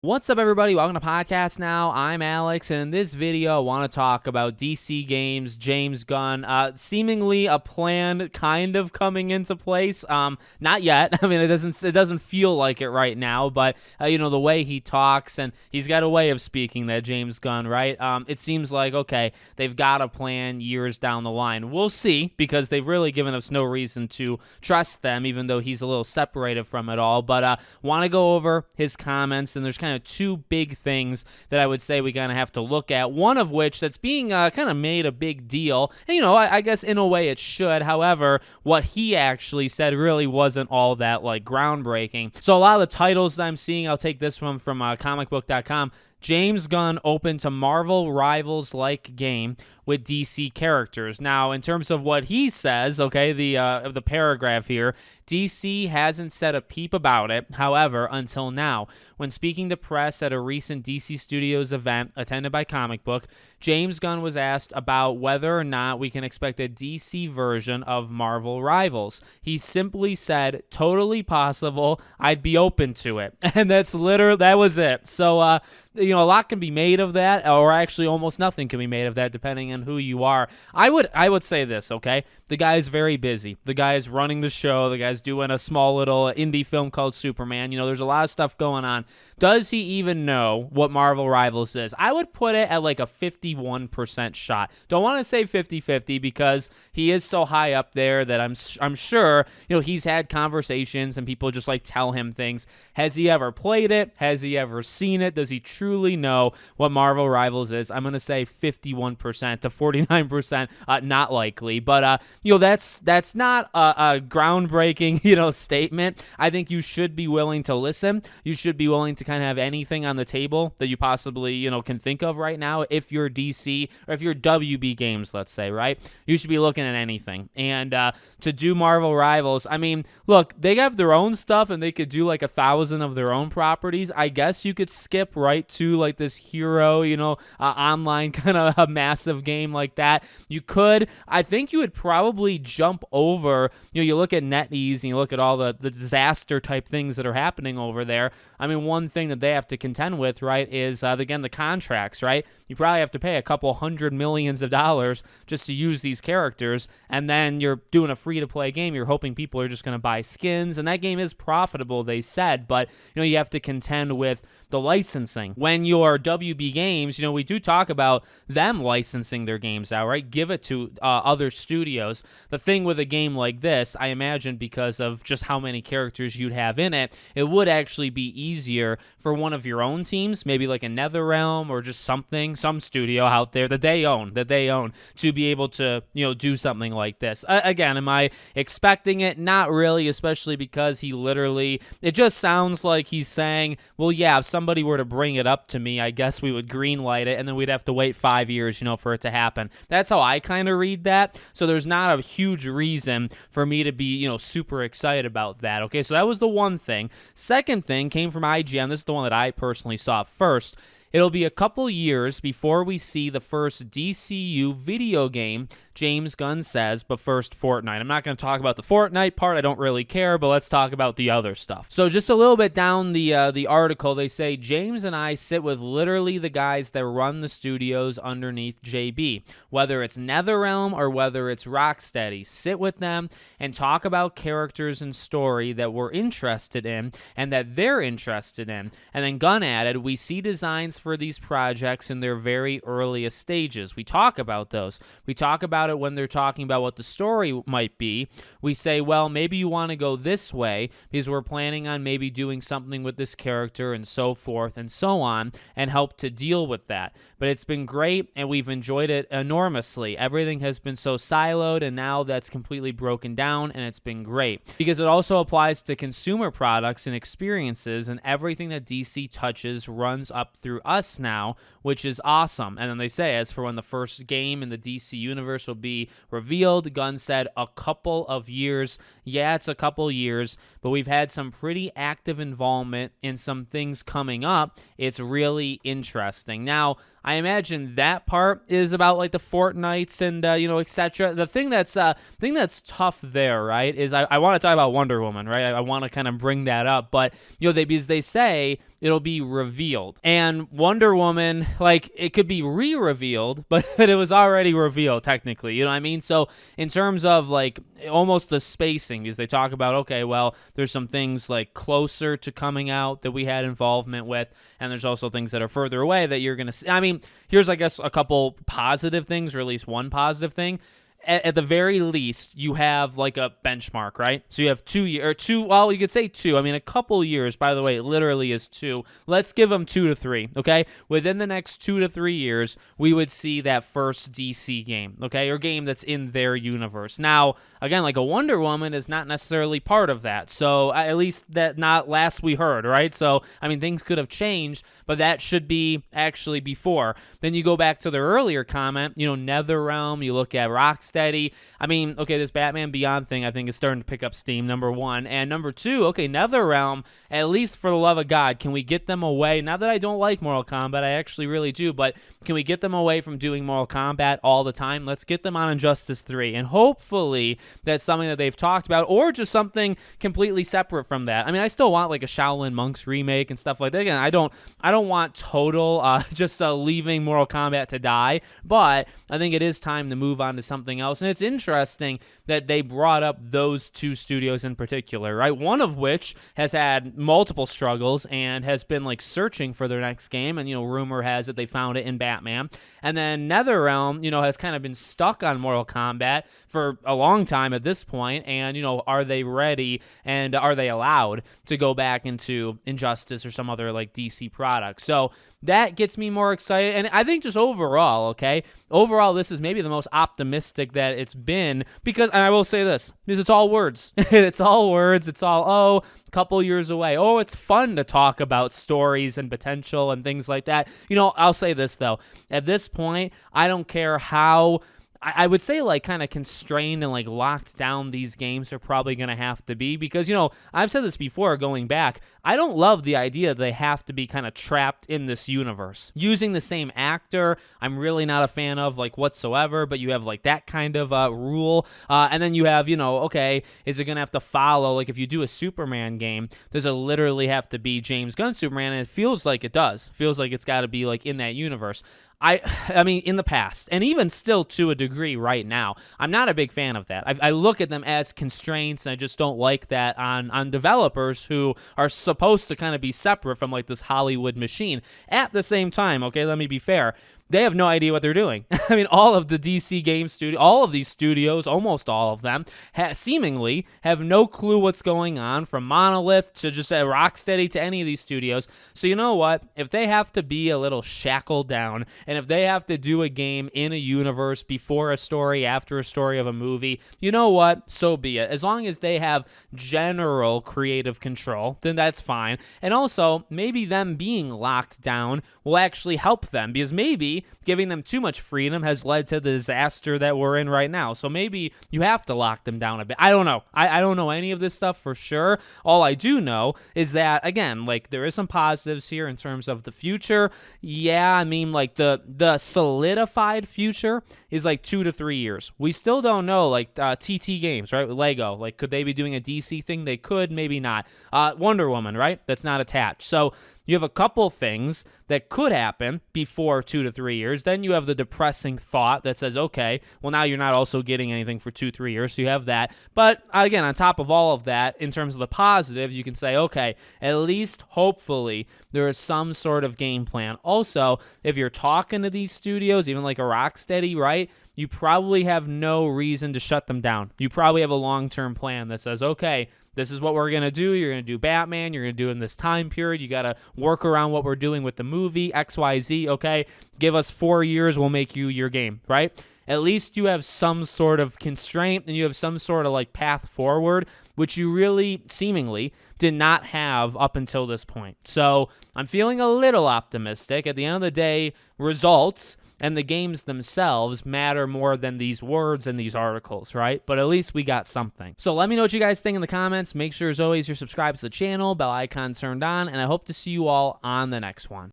What's up, everybody? Welcome to Podcast Now. I'm Alex, and in this video, I want to talk about DC Games, James Gunn, seemingly a plan kind of coming into place. Not yet. I mean, it doesn't feel like it right now, but the way he talks, and he's got a way of speaking, that James Gunn, right? It seems like, okay, they've got a plan years down the line. We'll see, because they've really given us no reason to trust them, even though he's a little separated from it all. But want to go over his comments, and there's kind of two big things that I would say we kind of have to look at. One of which that's being kind of made a big deal, and I guess in a way it should. However, what he actually said really wasn't all that groundbreaking. So a lot of the titles that I'm seeing, I'll take this one from comicbook.com. James Gunn open to Marvel Rivals-like game with DC characters. Now, in terms of what he says, okay, the paragraph here, DC hasn't said a peep about it, however, until now. When speaking to press at a recent DC Studios event attended by Comic Book, James Gunn was asked about whether or not we can expect a DC version of Marvel Rivals. He simply said, totally possible, I'd be open to it. And that was it. So, a lot can be made of that, or actually almost nothing can be made of that, depending on who you are. I would say this, okay? The guy's very busy. The guy's running the show. The guy's doing a small little indie film called Superman. There's a lot of stuff going on. Does he even know what Marvel Rivals is? I would put it at like a 51% shot. Don't want to say 50-50 because he is so high up there that I'm sure, he's had conversations and people just tell him things. Has he ever played it? Has he ever seen it? Does he truly know what Marvel Rivals is? I'm going to say 51% to 49%, not likely. But, that's not a groundbreaking, statement. I think you should be willing to listen. You should be willing to kind of have anything on the table that you possibly, can think of right now. If you're DC or if you're WB Games, let's say, right? You should be looking at anything. And to do Marvel Rivals, I mean, look, they have their own stuff and they could do 1,000 of their own properties. I guess you could skip right to this hero, online kind of a massive game like that. You could. I think you would probably jump over, you look at NetEase and you look at all the disaster type things that are happening over there. I mean, one thing that they have to contend with, right, is, again, the contracts, right? You probably have to pay a couple $100 million just to use these characters, and then you're doing a free-to-play game. You're hoping people are just going to buy skins, and that game is profitable, they said, but, you have to contend with the licensing. When you're WB Games, we do talk about them licensing their games out, right? Give it to other studios. The thing with a game like this, I imagine because of just how many characters you'd have in it, it would actually be easier for one of your own teams, maybe like a NetherRealm or just some studio out there that they own, to be able to, do something like this. Again, am I expecting it? Not really, especially because it just sounds like he's saying, well, yeah, if somebody were to bring it up to me, I guess we would greenlight it, and then we'd have to wait 5 years, for it to happen. That's how I kind of read that. So there's not a huge reason for me to be, super excited about that. Okay, so that was the one thing. Second thing came from IGN. This is the one that I personally saw first. It'll be a couple years before we see the first DCU video game, James Gunn says, but first Fortnite. I'm not going to talk about the Fortnite part. I don't really care, but let's talk about the other stuff. So just a little bit down the article, they say, James and I sit with literally the guys that run the studios underneath JB. Whether it's NetherRealm or whether it's Rocksteady, sit with them and talk about characters and story that we're interested in and that they're interested in. And then Gunn added, we see designs for these projects in their very earliest stages. We talk about those. We talk about it when they're talking about what the story might be. We say, well, maybe you want to go this way because we're planning on maybe doing something with this character and so forth and so on, and help to deal with that. But it's been great and we've enjoyed it enormously. Everything has been so siloed and now that's completely broken down, and it's been great because it also applies to consumer products and experiences, and everything that DC touches runs up through us now, which is awesome. And then they say, as for when the first game in the DC universe will be revealed, Gunn said a couple of years. Yeah, it's a couple years, but we've had some pretty active involvement in some things coming up. It's really interesting. Now, I imagine that part is about like the Fortnites and etc. The thing that's tough there, right, is I want to talk about Wonder Woman, right? I want to kind of bring that up, but because they say it'll be revealed. And Wonder Woman, like, it could be re-revealed, but it was already revealed technically, you know what I mean? So in terms of like almost the spacing, because they talk about, okay, well, there's some things like closer to coming out that we had involvement with, and there's also things that are further away that you're going to see. I mean, here's, I guess, a couple positive things, or at least one positive thing. At the very least, you have like a benchmark, right? So you have 2 years, well, you could say 2. I mean, a couple years, by the way, it literally is 2. Let's give them 2 to 3, okay? Within the next 2 to 3 years, we would see that first DC game, okay? Or game that's in their universe. Now, again, like a Wonder Woman is not necessarily part of that. So at least that not last we heard, right? So, I mean, things could have changed, but that should be actually before. Then you go back to the earlier comment, NetherRealm, you look at Rocksteady. I mean, okay, this Batman Beyond thing I think is starting to pick up steam, number one. And number two, okay, NetherRealm, at least for the love of God, can we get them away? Not that I don't like Mortal Kombat, I actually really do, but can we get them away from doing Mortal Kombat all the time? Let's get them on Injustice 3. And hopefully that's something that they've talked about, or just something completely separate from that. I mean, I still want like a Shaolin Monks remake and stuff like that. Again, I don't want total just leaving Mortal Kombat to die, but I think it is time to move on to something else. And it's interesting that they brought up those 2 studios in particular, right? One of which has had multiple struggles and has been like searching for their next game, and rumor has it they found it in Batman. And then NetherRealm, has kind of been stuck on Mortal Kombat for a long time at this point, and are they ready and are they allowed to go back into Injustice or some other like DC product? So that gets me more excited. And I think just overall, this is maybe the most optimistic that it's been, because, and I will say this, because it's all words. It's all words. It's all, a couple years away. Oh, it's fun to talk about stories and potential and things like that. I'll say this, though. At this point, I don't care how, I would say like kind of constrained and like locked down these games are probably going to have to be, because, I've said this before going back, I don't love the idea they have to be kind of trapped in this universe. Using the same actor, I'm really not a fan of like whatsoever, but you have like that kind of rule. And then you have, okay, is it going to have to follow, like if you do a Superman game, does it literally have to be James Gunn Superman? And it feels like it does. Feels like it's got to be like in that universe. I mean, in the past, and even still to a degree right now, I'm not a big fan of that. I look at them as constraints, and I just don't like that on developers who are supposed to kind of be separate from like this Hollywood machine. At the same time, okay, let me be fair, they have no idea what they're doing. I mean, all of the DC game studio, all of these studios, almost all of them, seemingly have no clue what's going on, from Monolith to just Rocksteady to any of these studios. So you know what? If they have to be a little shackled down, and if they have to do a game in a universe before a story, after a story of a movie, you know what? So be it. As long as they have general creative control, then that's fine. And also, maybe them being locked down will actually help them, because maybe giving them too much freedom has led to the disaster that we're in right now. So maybe you have to lock them down a bit. I don't know. I don't know any of this stuff for sure. All I do know is that, again, like there is some positives here in terms of the future. Yeah, I mean, like the solidified future is like 2 to 3 years. We still don't know, like TT Games, right? With Lego, like could they be doing a DC thing? They could, maybe not. Wonder Woman, right? That's not attached. So you have a couple things that could happen before 2 to 3 years. Then you have the depressing thought that says, okay, well, now you're not also getting anything for 2-3 years, so you have that. But again, on top of all of that, in terms of the positive, you can say, okay, at least hopefully there is some sort of game plan. Also, if you're talking to these studios, even like a Rocksteady, right, you probably have no reason to shut them down. You probably have a long-term plan that says, okay, this is what we're going to do. You're going to do Batman. You're going to do in this time period. You got to work around what we're doing with the movie, XYZ, okay? Give us 4 years. We'll make you your game, right? At least you have some sort of constraint and you have some sort of like path forward, which you really seemingly did not have up until this point. So I'm feeling a little optimistic. At the end of the day, results and the games themselves matter more than these words and these articles, right? But at least we got something. So let me know what you guys think in the comments. Make sure, as always, you're subscribed to the channel, bell icon turned on, and I hope to see you all on the next one.